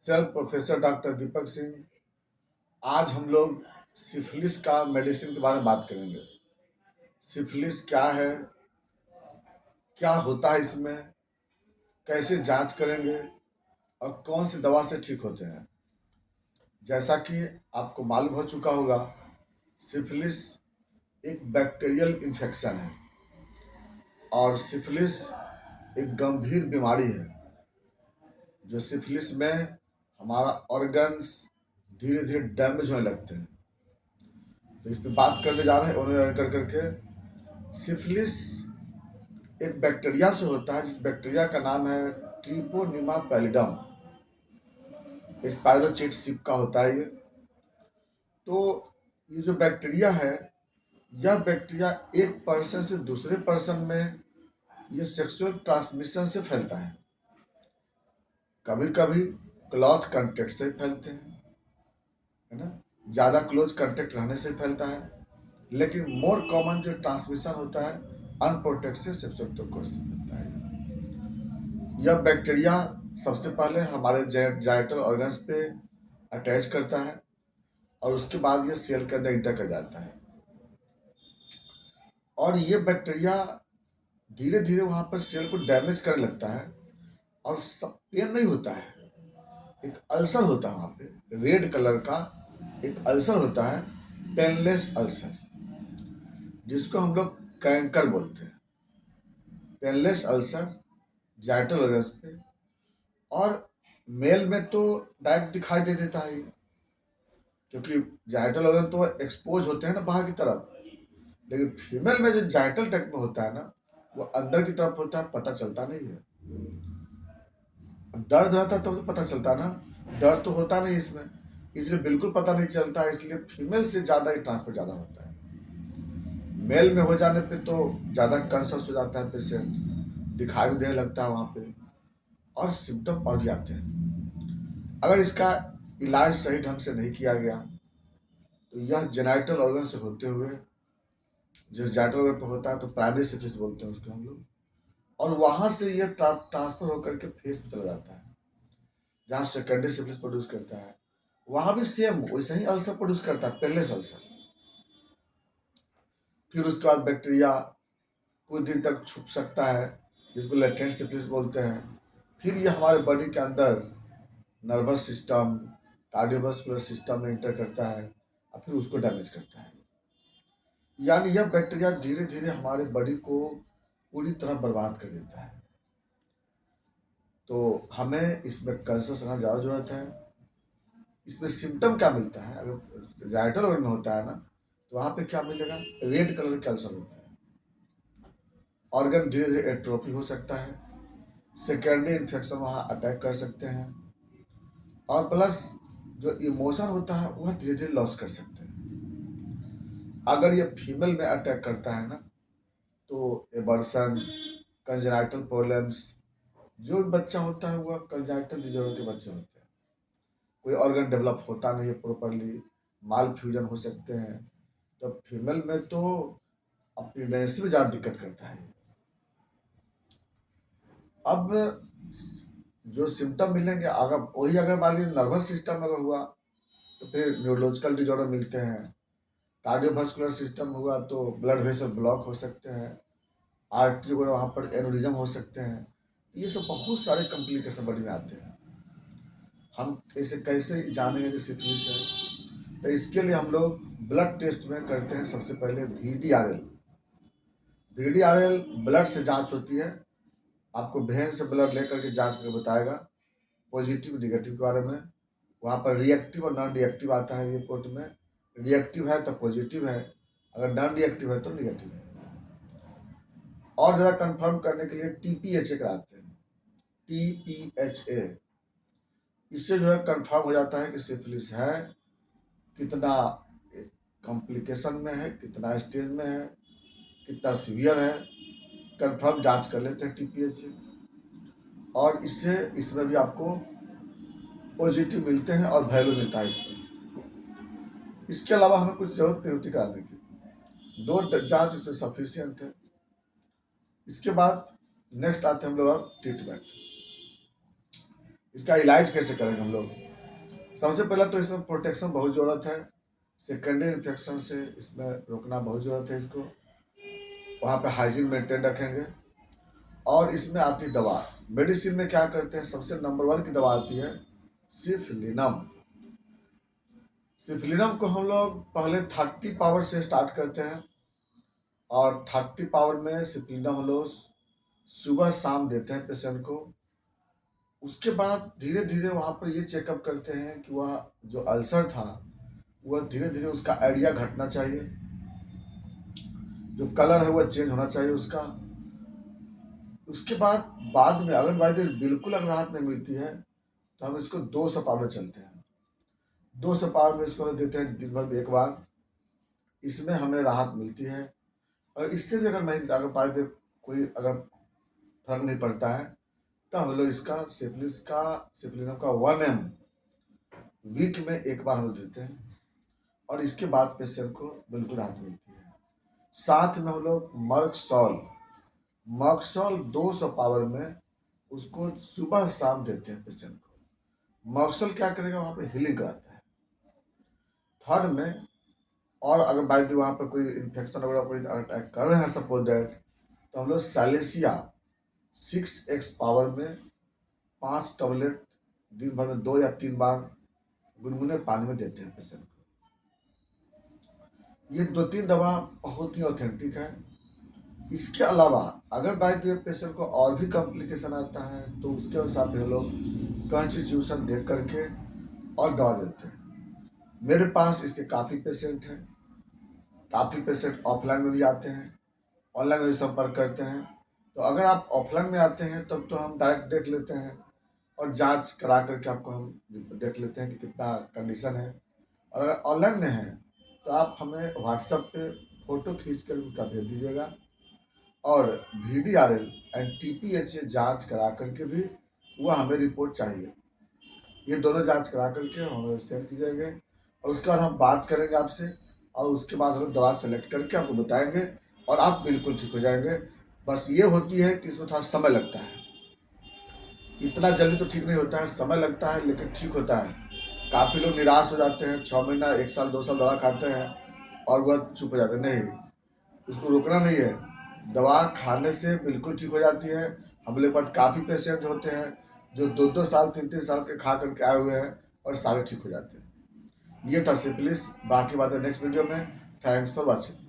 Professor doctor Deepak Singh. आज हम लोग सिफिलिस का मेडिसिन के बारे में बात करेंगे। सिफिलिस क्या है, क्या होता है इसमें, कैसे जांच करेंगे और कौन सी दवा से ठीक होते हैं। जैसा कि आपको मालूम हो चुका होगा, सिफिलिस एक बैक्टीरियल इन्फेक्शन है और सिफिलिस एक गंभीर बीमारी है। जो सिफिलिस में हमारा ऑर्गन्स धीरे धीरे डैमेज होने लगते हैं। तो इस पे बात करने जा रहे हैं उन्हें कर करके। सिफिलिस एक बैक्टीरिया से होता है, जिस बैक्टीरिया का नाम है ट्रिपोनिमा पैलिडम। स्पाइरोचेट का होता है ये। तो ये जो बैक्टीरिया है, यह बैक्टीरिया एक पर्सन से दूसरे पर्सन में ये सेक्सुअल ट्रांसमिशन से फैलता है। कभी कभी क्लॉथ कांटेक्ट से फैलते हैं, है ना, ज़्यादा क्लोज कांटेक्ट रहने से फैलता है। लेकिन मोर कॉमन जो ट्रांसमिशन होता है अनप्रोटेक्टेड सेक्सुअल इंटरकोर्स से फैलता है। यह बैक्टीरिया सबसे पहले हमारे जेनिटल ऑर्गन्स पे अटैच करता है और उसके बाद ये सेल के अंदर इंटर कर जाता है। और ये बैक्टीरिया धीरे धीरे वहाँ पर सेल को डैमेज करने लगता है और सब पेन नहीं होता है, एक अल्सर होता है वहाँ पे, रेड कलर का एक अल्सर होता है, पेनलेस अल्सर, जिसको हम लोग कैंकर बोलते हैं। पेनलेस अल्सर जेनिटल ऑर्गन्स पे। और मेल में तो डायरेक्ट दिखाई दे देता है, क्योंकि जेनिटल ऑर्गन तो एक्सपोज होते हैं ना बाहर की तरफ। लेकिन फीमेल में जो जेनिटल ट्रैक्ट में होता है ना, वो अंदर की तरफ होता है, पता चलता नहीं है। दर्द रहता तब तो पता चलता ना, दर्द तो होता नहीं इसमें, इसलिए बिल्कुल पता नहीं चलता है। इसलिए फीमेल से ज़्यादा ही ट्रांसफर ज़्यादा होता है। मेल में हो जाने पे तो ज़्यादा कंसस हो जाता है पेशेंट, दिखाई भी देने लगता है वहाँ पे, और सिम्टम और भी आते हैं। अगर इसका इलाज सही ढंग से नहीं किया गया तो यह जेनिटल ऑर्गन से होते हुए, जो जेनिटल ऑर्गन पर होता है तो प्राइमरी सिफिलिस बोलते हैं उसको हम लोग, और वहाँ से यह ट्रांसफर होकर के फेस में चला जाता है, जहाँ सेकेंडरी सिफिलिस प्रोड्यूस करता है। वहाँ भी सेम वैसे ही अल्सर प्रोड्यूस करता है, पेनलेस अल्सर। फिर उसके बाद बैक्टीरिया कुछ दिन तक छुप सकता है, जिसको लेटेंट सिफिलिस बोलते हैं। फिर ये हमारे बॉडी के अंदर नर्वस सिस्टम, कार्डियोवास्कुलर सिस्टम में इंटर करता है और फिर उसको डैमेज करता है। यानी यह बैक्टीरिया धीरे धीरे हमारे बॉडी को पूरी तरह बर्बाद कर देता है। तो हमें इसमें कंसस रहना ज़्यादा जरूरत है। इसमें सिम्टम क्या मिलता है, अगर जेनिटल ऑर्गन में होता है ना, तो वहाँ पे क्या मिलेगा, रेड कलर का अल्सर होता है, ऑर्गन धीरे धीरे एट्रोफी हो सकता है, सेकेंडरी इन्फेक्शन वहाँ अटैक कर सकते हैं, और प्लस जो इमोशन होता है वह धीरे धीरे लॉस कर सकते हैं। अगर ये फीमेल में अटैक करता है ना, तो एबर्सन, कंजेनाइटल प्रॉब्लम्स, जो भी बच्चा होता है वह कंजेनाइटल डिजॉर्डर के बच्चे होते हैं। कोई ऑर्गन डेवलप होता नहीं है प्रॉपरली, माल फ्यूजन हो सकते हैं। तो फीमेल में तो प्रेगनेंसी में ज़्यादा दिक्कत करता है। अब जो सिम्टम मिलेंगे, अगर मान लीजिए नर्वस सिस्टम अगर हुआ तो फिर न्यूरोलॉजिकल डिजॉर्डर मिलते हैं। कार्डियोवास्कुलर सिस्टम हुआ तो ब्लड वेसल ब्लॉक हो सकते हैं, आर्टरी वगैरह वहाँ पर एनोरिज्म हो सकते हैं। ये सब बहुत सारे कॉम्प्लिकेशन बॉडी में आते हैं। हम इसे कैसे जानेंगे कि सिफिलिस है, तो इसके लिए हम लोग ब्लड टेस्ट में करते हैं। सबसे पहले VDRL ब्लड से जांच होती है। आपको वेन से ब्लड लेकर के जांच करके बताएगा पॉजिटिव निगेटिव के बारे में। वहाँ पर रिएक्टिव और नॉन रिएक्टिव आता है रिपोर्ट में। रिएक्टिव है तो पॉजिटिव है, अगर नॉन रिएक्टिव है तो निगेटिव है। और ज़्यादा कंफर्म करने के लिए TPHA कराते हैं, TPHA। इससे जो है कंफर्म हो जाता है कि सिफिलिस है, कितना कॉम्प्लिकेशन में है, कितना स्टेज में है, कितना सीवियर है, कंफर्म जांच कर लेते हैं TPHA। और इसमें भी आपको पॉजिटिव मिलते हैं और वैल्यू मिलता है इसमें। इसके अलावा हमें कुछ जरूरत नहीं होती कराने की, 2 जांच इसमें सफिशियंट है। इसके बाद नेक्स्ट आते हैं हम लोग अब ट्रीटमेंट। इसका इलाज कैसे करेंगे हम लोग? सबसे पहले तो इसमें प्रोटेक्शन बहुत ज़रूरत है, सेकेंडरी इन्फेक्शन से इसमें रोकना बहुत ज़रूरत है इसको, वहाँ पे हाइजीन मेंटेन रखेंगे। और इसमें आती दवा, मेडिसिन में क्या करते हैं, सबसे नंबर 1 की दवा आती है सिफलिनम। सिफलिनम को हम लोग पहले 30 पावर से स्टार्ट करते हैं, और 30 पावर में सिफलिनम हम लोग सुबह शाम देते हैं पेशेंट को। उसके बाद धीरे धीरे वहाँ पर ये चेकअप करते हैं कि वह जो अल्सर था वह धीरे धीरे उसका एरिया घटना चाहिए, जो कलर है वह चेंज होना चाहिए उसका। उसके बाद में अगर बाई बिल्कुल अगर राहत नहीं मिलती है तो हम इसको 2 सप्ताह में चलते हैं। 2 सप्ताह में इसको देते हैं दिन भर में 1 बार, इसमें हमें राहत मिलती है। और इससे भी अगर नहीं, अगर बाई कोई अगर फर्क नहीं पड़ता है तो हम लोग इसका सिफलिनम का 1 ml वीक में 1 बार हम लोग देते हैं, और इसके बाद पेशेंट को बिल्कुल राहत मिलती है। साथ में हम लोग मर्कसॉल 200 पावर में उसको सुबह शाम देते हैं पेशेंट को। मर्कसॉल क्या करेगा, वहाँ पे हीलिंग कराता है। थर्ड में, और अगर बाई द वहाँ पर कोई इन्फेक्शन वगैरह कोई अटैक कर रहे हैं सपोज दैट, तो हम लोग साइलेसिया 6x पावर में 5 टैबलेट दिन भर में 2 या 3 बार गुनगुने पानी में देते हैं पेशेंट को। ये 2-3 दवा बहुत ही ऑथेंटिक है। इसके अलावा अगर बाई द पेशेंट को और भी कॉम्प्लिकेशन आता है तो उसके अनुसार फिर लोग कॉन्स्टिट्यूशन देख करके और दवा देते हैं। मेरे पास इसके काफ़ी पेशेंट हैं, काफ़ी पेशेंट ऑफलाइन में भी आते हैं, ऑनलाइन में भी संपर्क करते हैं। तो अगर आप ऑफलाइन में आते हैं तब तो हम डायरेक्ट देख लेते हैं और जांच करा करके आपको हम देख लेते हैं कि कितना कंडीशन है। और अगर ऑनलाइन में है तो आप हमें व्हाट्सएप पे फ़ोटो खींच कर उसका भेज दीजिएगा, और VDRL एंड TPHA जांच करा करके भी वह हमें रिपोर्ट चाहिए। ये दोनों जांच करा करके हमें सेंड कीजिएगा, और उसके बाद हम बात करेंगे आपसे, और उसके बाद हम दवा सेलेक्ट करके आपको बताएंगे और आप बिल्कुल ठीक हो जाएंगे। बस ये होती है कि इसमें थोड़ा समय लगता है, इतना जल्दी तो ठीक नहीं होता है, समय लगता है, लेकिन ठीक होता है। काफ़ी लोग निराश हो जाते हैं, 6 महीना 1 साल 2 साल दवा खाते हैं और वह चुप हो जाते हैं। नहीं, उसको रोकना नहीं है, दवा खाने से बिल्कुल ठीक हो जाती है। हमारे पास काफ़ी पेशेंट होते हैं जो 2-2 साल 3-3 साल के खा करके आए हुए हैं और सारे ठीक हो जाते हैं। ये था सिफिलिस, बाकी बातें नेक्स्ट वीडियो में। Thanks for watching.